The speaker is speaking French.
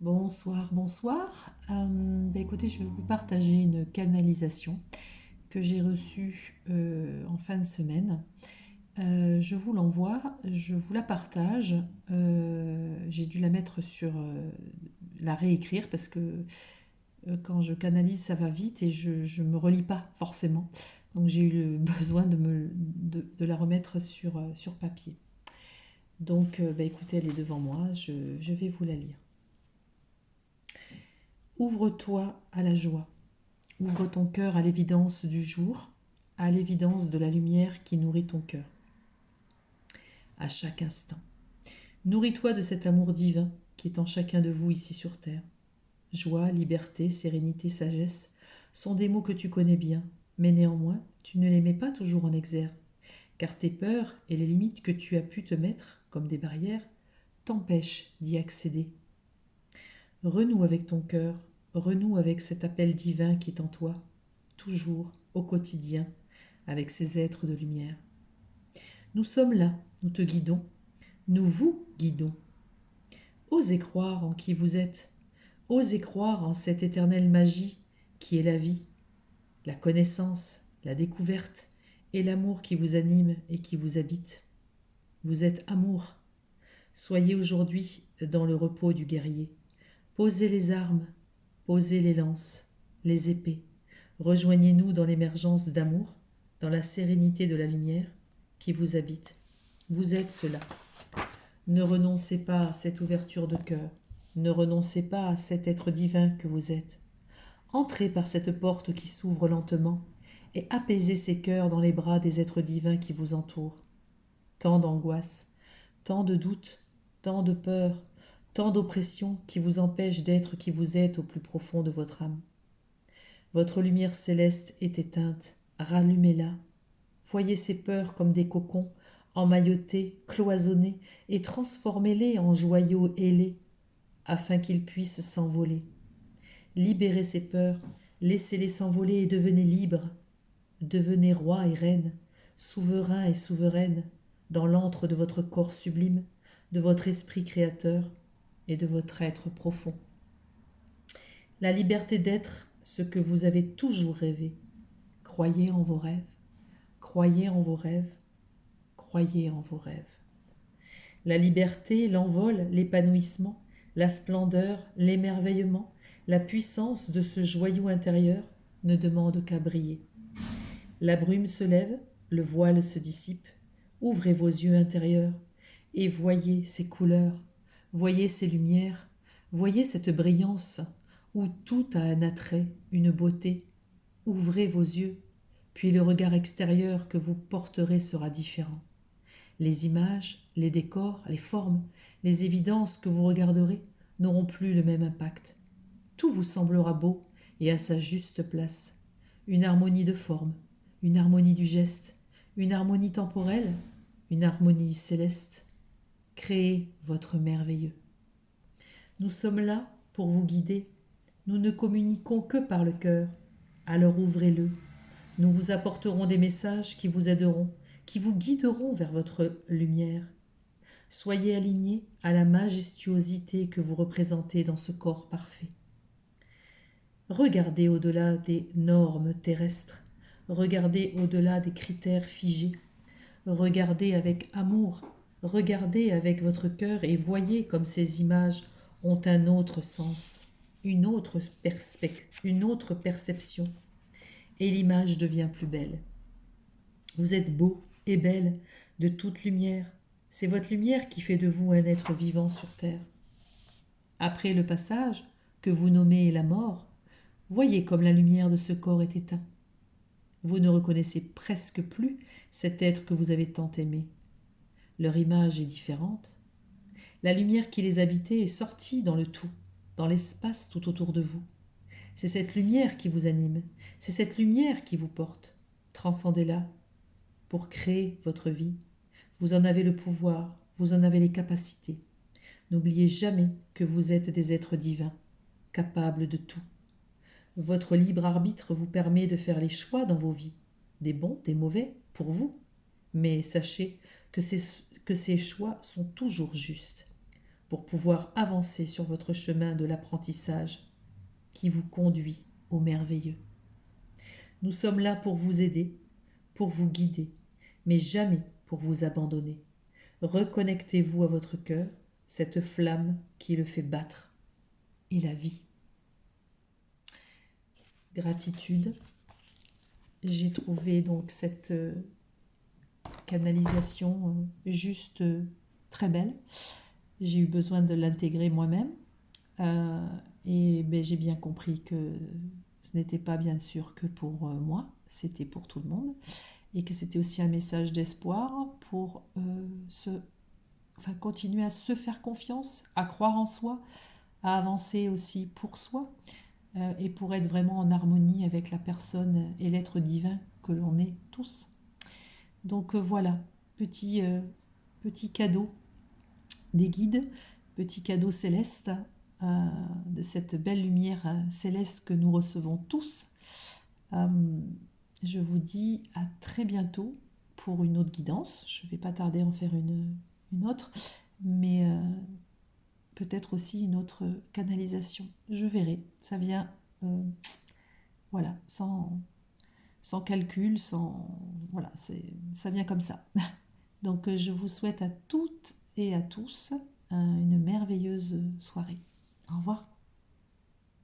Bonsoir, bonsoir. Écoutez, je vais vous partager une canalisation que j'ai reçue en fin de semaine. Je vous l'envoie, je vous la partage. J'ai dû la mettre la réécrire parce que quand je canalise, ça va vite et je me relis pas forcément. Donc j'ai eu le besoin de la remettre sur papier. Donc écoutez, elle est devant moi, je vais vous la lire. Ouvre-toi à la joie. Ouvre ton cœur à l'évidence du jour, à l'évidence de la lumière qui nourrit ton cœur, à chaque instant. Nourris-toi de cet amour divin qui est en chacun de vous ici sur terre. Joie, liberté, sérénité, sagesse sont des mots que tu connais bien, mais néanmoins, tu ne les mets pas toujours en exergue, car tes peurs et les limites que tu as pu te mettre, comme des barrières, t'empêchent d'y accéder. Renoue avec ton cœur, renoue avec cet appel divin qui est en toi, toujours, au quotidien, avec ces êtres de lumière. Nous sommes là, nous te guidons, nous vous guidons. Osez croire en qui vous êtes, osez croire en cette éternelle magie qui est la vie, la connaissance, la découverte et l'amour qui vous anime et qui vous habite. Vous êtes amour. Soyez aujourd'hui dans le repos du guerrier. Posez les armes, posez les lances, les épées. Rejoignez-nous dans l'émergence d'amour, dans la sérénité de la lumière qui vous habite. Vous êtes cela. Ne renoncez pas à cette ouverture de cœur. Ne renoncez pas à cet être divin que vous êtes. Entrez par cette porte qui s'ouvre lentement et apaisez ces cœurs dans les bras des êtres divins qui vous entourent. Tant d'angoisse, tant de doutes, tant de peur, tant d'oppression qui vous empêchent d'être qui vous êtes au plus profond de votre âme. Votre lumière céleste est éteinte, rallumez-la. Voyez ces peurs comme des cocons, emmaillotés, cloisonnés, et transformez-les en joyaux ailés, afin qu'ils puissent s'envoler. Libérez ces peurs, laissez-les s'envoler et devenez libres. Devenez roi et reine, souverain et souveraine, dans l'antre de votre corps sublime, de votre esprit créateur et de votre être profond. La liberté d'être ce que vous avez toujours rêvé. Croyez en vos rêves, croyez en vos rêves, croyez en vos rêves. La liberté, l'envol, l'épanouissement, la splendeur, l'émerveillement, la puissance de ce joyau intérieur ne demandent qu'à briller. La brume se lève, le voile se dissipe. Ouvrez vos yeux intérieurs et voyez ces couleurs, voyez ces lumières, voyez cette brillance où tout a un attrait, une beauté. Ouvrez vos yeux, puis le regard extérieur que vous porterez sera différent. Les images, les décors, les formes, les évidences que vous regarderez n'auront plus le même impact. Tout vous semblera beau et à sa juste place. Une harmonie de forme, une harmonie du geste, une harmonie temporelle, une harmonie céleste. Créez votre merveilleux. Nous sommes là pour vous guider. Nous ne communiquons que par le cœur. Alors ouvrez-le. Nous vous apporterons des messages qui vous aideront, qui vous guideront vers votre lumière. Soyez alignés à la majestuosité que vous représentez dans ce corps parfait. Regardez au-delà des normes terrestres, regardez au-delà des critères figés, regardez avec amour, regardez avec votre cœur et voyez comme ces images ont un autre sens, une autre perception, et l'image devient plus belle. Vous êtes beau et belle de toute lumière, c'est votre lumière qui fait de vous un être vivant sur terre. Après le passage, que vous nommez la mort, voyez comme la lumière de ce corps est éteinte. Vous ne reconnaissez presque plus cet être que vous avez tant aimé. Leur image est différente. La lumière qui les habitait est sortie dans le tout, dans l'espace tout autour de vous. C'est cette lumière qui vous anime, c'est cette lumière qui vous porte. Transcendez-la pour créer votre vie. Vous en avez le pouvoir, vous en avez les capacités. N'oubliez jamais que vous êtes des êtres divins, capables de tout. Votre libre arbitre vous permet de faire les choix dans vos vies, des bons, des mauvais, pour vous. Mais sachez que ces choix sont toujours justes. pour pouvoir avancer sur votre chemin de l'apprentissage qui vous conduit au merveilleux. Nous sommes là pour vous aider, pour vous guider, mais jamais pour vous abandonner. Reconnectez-vous à votre cœur, cette flamme qui le fait battre, et la vie. Gratitude. J'ai trouvé donc cette canalisation juste très belle. J'ai eu besoin de l'intégrer moi-même et j'ai bien compris que ce n'était pas bien sûr que pour moi, c'était pour tout le monde et que c'était aussi un message d'espoir pour continuer à se faire confiance, à croire en soi, à avancer aussi pour soi et pour être vraiment en harmonie avec la personne et l'être divin que l'on est tous. Donc voilà, petit cadeau des guides, petit cadeau céleste de cette belle lumière céleste que nous recevons tous. Je vous dis à très bientôt pour une autre guidance. Je ne vais pas tarder à en faire une autre, mais peut-être aussi une autre canalisation. Je verrai. Ça vient, voilà, sans calcul, voilà, ça vient comme ça. Donc je vous souhaite à toutes et à tous une merveilleuse soirée. Au revoir.